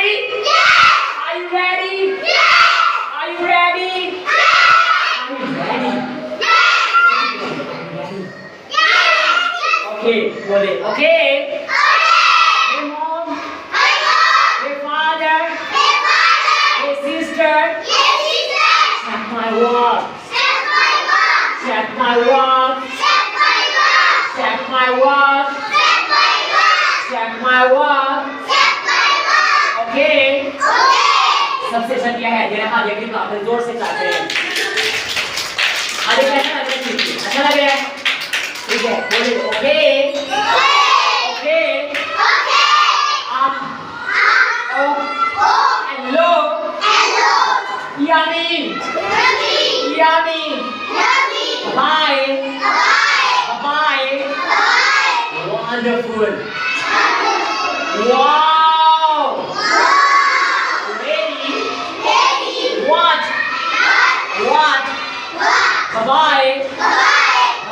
ready? Yes! Are you ready? Yes! Are you ready? Yes! Are you ready? Yes! Okay, boleh. Okay. Okay! Hey mom. Hey mom! Hey father. Hey father! Hey sister. Yes, sister! Check my work. Check my work! Check my work. Check my work! Check my work. Check my work! Check my work. Check my work! Okay. Okay! सबसे अच्छा क्या है जरा हाथ एक बार फिर जोर से क्लैप करें आगे कहना आगे कीजिए अच्छा लग रहा है ठीक है बोलिए okay okay up oh hello yummy yummy bye bye wonderful wow What? Bye-bye.